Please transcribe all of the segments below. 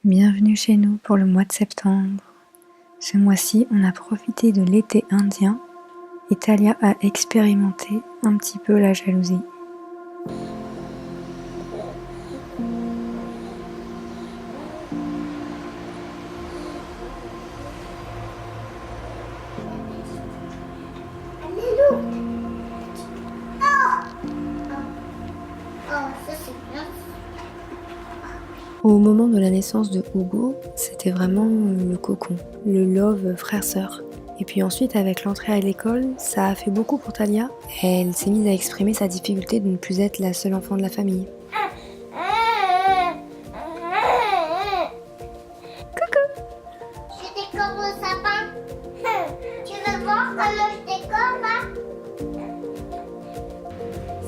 Bienvenue chez nous pour le mois de septembre. Ce mois-ci, on a profité de l'été indien et Talia a expérimenté un petit peu la jalousie. Au moment de la naissance de Hugo, c'était vraiment le cocon, le love frère-sœur. Et puis ensuite, avec l'entrée à l'école, ça a fait beaucoup pour Talia. Elle s'est mise à exprimer sa difficulté de ne plus être la seule enfant de la famille. Coucou! Je décore le sapin. Tu veux voir comment je décore là?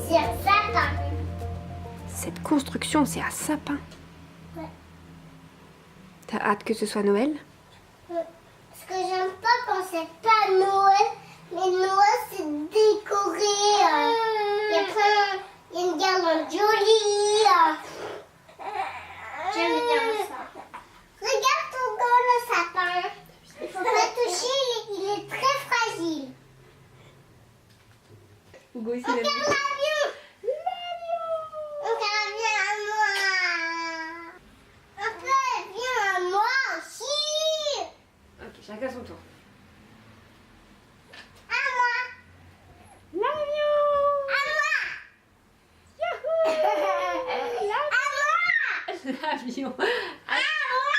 C'est un sapin. Cette construction, c'est un sapin. Ouais. T'as hâte que ce soit Noël? Parce que j'aime pas quand c'est pas Noël, mais Noël c'est décoré. Il y a une guirlande jolie. J'aime bien ça. Regarde ton gars le sapin. Il faut pas toucher, il est très fragile. Hugo, Regarde l'avion. Regarde, viens à moi. Après, viens à moi aussi. Ok, chacun son tour. À moi. L'avion! À moi. L'avion! À moi.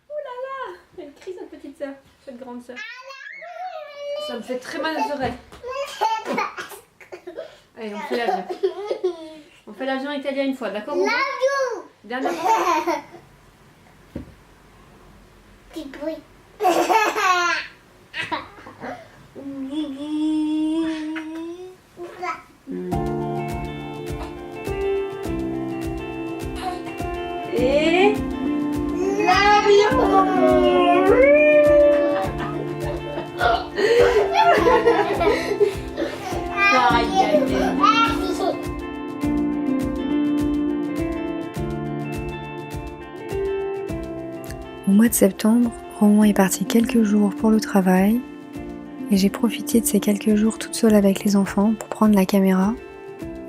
Oh là là! Elle crie sa petite sœur, cette grande sœur. Ça me fait très mal aux oreilles. Allez, on fait l'avion. On fait l'avion italien une fois, d'accord? L'avion. Dernière fois. Petit bruit. Et... Aïe, aïe, aïe. Au mois de septembre, Roman est parti quelques jours pour le travail et j'ai profité de ces quelques jours toute seule avec les enfants pour prendre la caméra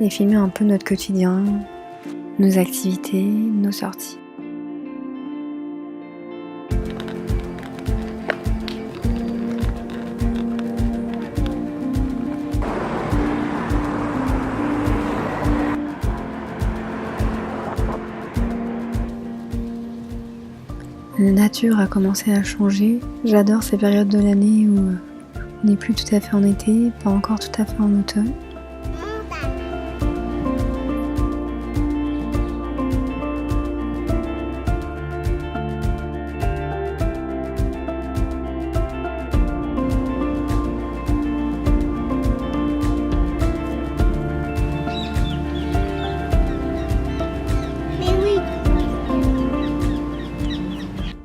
et filmer un peu notre quotidien, nos activités, nos sorties. La nature a commencé à changer. J'adore ces périodes de l'année où on n'est plus tout à fait en été, pas encore tout à fait en automne.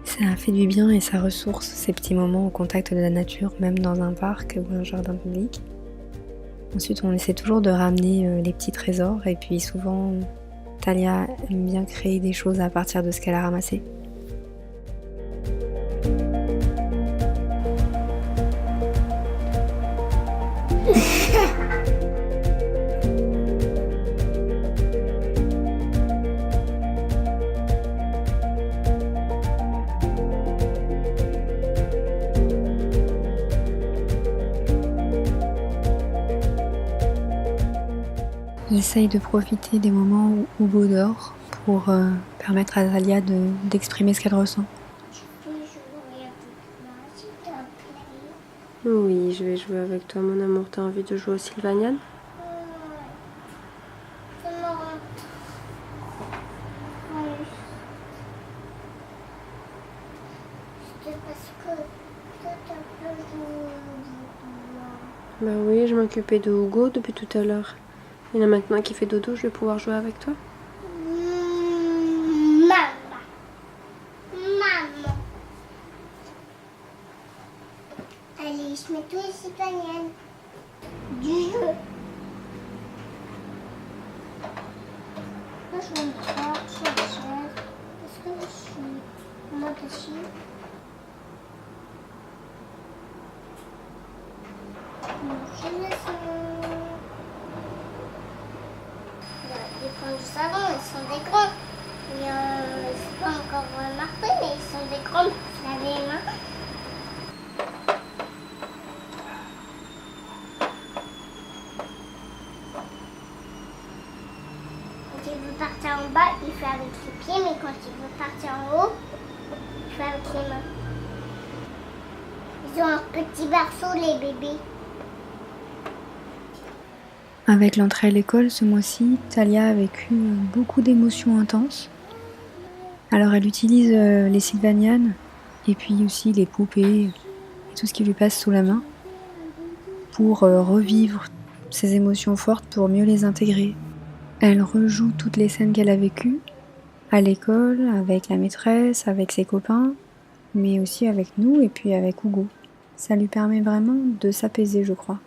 Ça a fait du bien et ça ressource ces petits moments au contact de la nature, même dans un parc ou un jardin public. Ensuite, on essaie toujours de ramener les petits trésors et puis souvent, Talia aime bien créer des choses à partir de ce qu'elle a ramassé. J'essaye de profiter des moments où Hugo dort pour permettre à Talia d'exprimer ce qu'elle ressent. Tu peux jouer avec moi, s'il te plaît? Oui, je vais jouer avec toi, mon amour. T'as envie de jouer au Sylvanian? C'est marrant. Oui. C'est parce que toi, t'as pas joué avec moi. Bah oui, je m'occupais de Hugo depuis tout à l'heure. Et là maintenant qu'il fait dodo, je vais pouvoir jouer avec toi. Maman. Maman. Allez, je mets tous les citoyennes du jeu. Moi, je vais me faire chercher. Parce que je suis Moi aussi. Je le sens. Les points du salon, ils sont des grands. Et c'est pas encore remarqué, mais ils sont des grands pour se laver les mains. Quand il veut partir en bas, il fait avec les pieds, mais quand il veut partir en haut, il fait avec les mains. Ils ont un petit berceau, les bébés. Avec l'entrée à l'école ce mois-ci, Talia a vécu beaucoup d'émotions intenses. Alors elle utilise les Sylvanianes et puis aussi les poupées et tout ce qui lui passe sous la main pour revivre ces émotions fortes pour mieux les intégrer. Elle rejoue toutes les scènes qu'elle a vécues à l'école, avec la maîtresse, avec ses copains, mais aussi avec nous et puis avec Hugo. Ça lui permet vraiment de s'apaiser, je crois.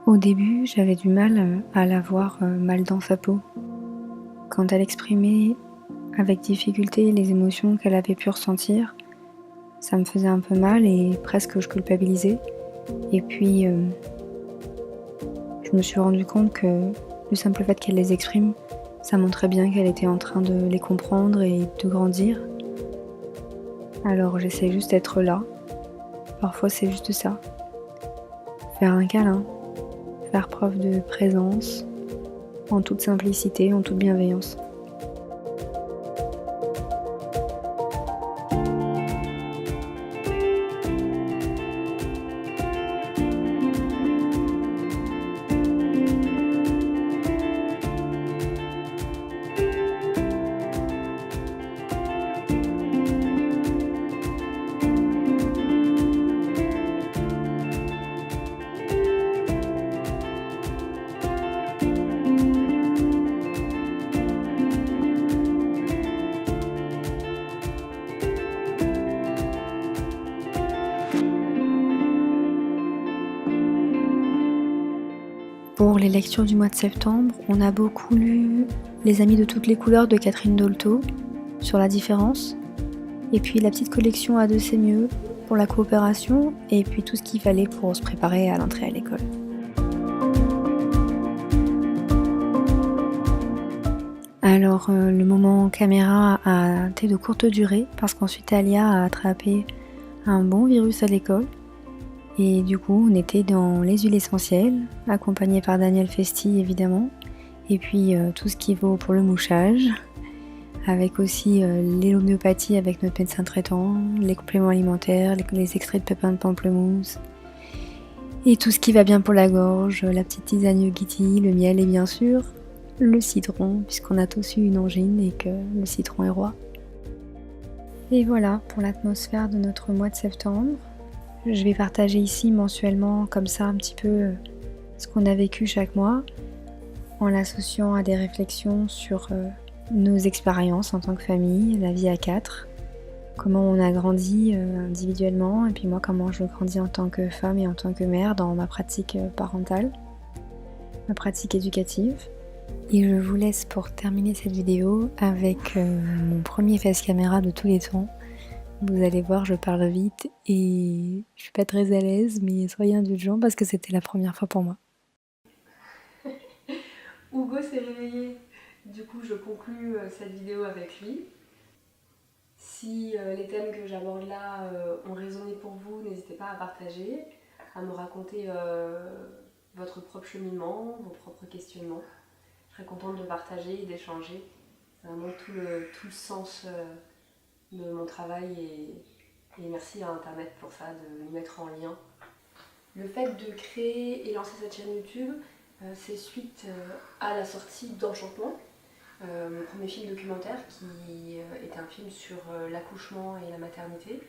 Au début, j'avais du mal à la voir mal dans sa peau. Quand elle exprimait avec difficulté les émotions qu'elle avait pu ressentir, ça me faisait un peu mal et presque je culpabilisais. Et puis, je me suis rendu compte que le simple fait qu'elle les exprime, ça montrait bien qu'elle était en train de les comprendre et de grandir. Alors j'essaie juste d'être là. Parfois c'est juste ça. Faire un câlin. Faire preuve de présence, en toute simplicité, en toute bienveillance. Pour les lectures du mois de septembre, on a beaucoup lu Les Amis de toutes les couleurs de Catherine Dolto sur la différence, et puis la petite collection À deux c'est mieux pour la coopération, et puis tout ce qu'il fallait pour se préparer à l'entrée à l'école. Alors le moment caméra a été de courte durée parce qu'ensuite Talia a attrapé un bon virus à l'école. Et du coup, on était dans les huiles essentielles, accompagné par Daniel Festi évidemment, et puis tout ce qui vaut pour le mouchage, avec aussi l'homéopathie avec notre médecin traitant, les compléments alimentaires, les extraits de pépins de pamplemousse, et tout ce qui va bien pour la gorge, la petite tisane yogiti, le miel et bien sûr le citron, puisqu'on a tous eu une angine et que le citron est roi. Et voilà pour l'atmosphère de notre mois de septembre. Je vais partager ici mensuellement comme ça un petit peu ce qu'on a vécu chaque mois en l'associant à des réflexions sur nos expériences en tant que famille, la vie à 4, comment on a grandi individuellement et puis moi comment je grandis en tant que femme et en tant que mère dans ma pratique parentale, ma pratique éducative. Et je vous laisse pour terminer cette vidéo avec mon premier face caméra de tous les temps. Vous allez voir, je parle vite et je suis pas très à l'aise, mais soyez indulgents parce que c'était la première fois pour moi. Hugo s'est réveillé, du coup je conclus cette vidéo avec lui. Si les thèmes que j'aborde là ont résonné pour vous, n'hésitez pas à partager, à me raconter votre propre cheminement, vos propres questionnements. Je serais contente de partager et d'échanger. C'est vraiment tout le sens de mon travail et merci à Internet pour ça, de nous mettre en lien. Le fait de créer et lancer cette chaîne YouTube, c'est suite à la sortie d'Enchantement, mon premier film documentaire qui est un film sur l'accouchement et la maternité.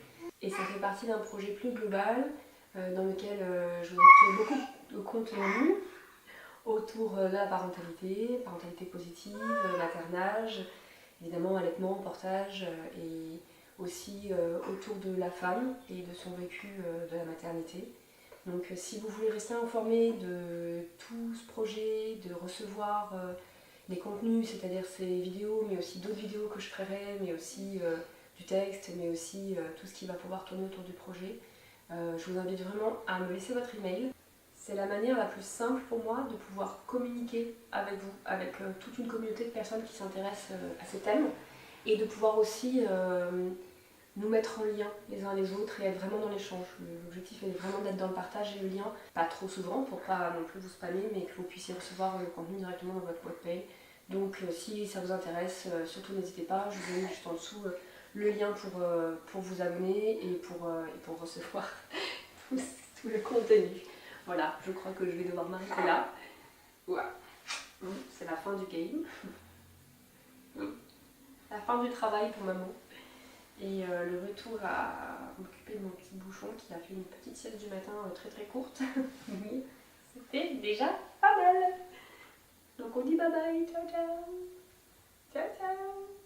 Et ça fait partie d'un projet plus global dans lequel je voudrais créer beaucoup de contenu autour de la parentalité, parentalité positive, maternage, évidemment allaitement, portage et aussi autour de la femme et de son vécu de la maternité. Donc si vous voulez rester informé de tout ce projet, de recevoir les contenus, c'est-à-dire ces vidéos, mais aussi d'autres vidéos que je ferai, mais aussi du texte, mais aussi tout ce qui va pouvoir tourner autour du projet, je vous invite vraiment à me laisser votre email. C'est la manière la plus simple pour moi de pouvoir communiquer avec vous, avec toute une communauté de personnes qui s'intéressent à ces thèmes, et de pouvoir aussi nous mettre en lien les uns les autres et être vraiment dans l'échange. L'objectif est vraiment d'être dans le partage et le lien, pas trop souvent pour pas non plus vous spammer, mais que vous puissiez recevoir le contenu directement dans votre boîte mail. Donc si ça vous intéresse, surtout n'hésitez pas, je vous mets juste en dessous le lien pour vous abonner et pour recevoir tout le contenu. Voilà, je crois que je vais devoir m'arrêter là. Ouais. C'est la fin du game. La fin du travail pour maman. Et le retour à m'occuper de mon petit bouchon qui a fait une petite sieste du matin très très courte. Mais c'était déjà pas mal. Donc on dit bye bye, ciao ciao. Ciao ciao.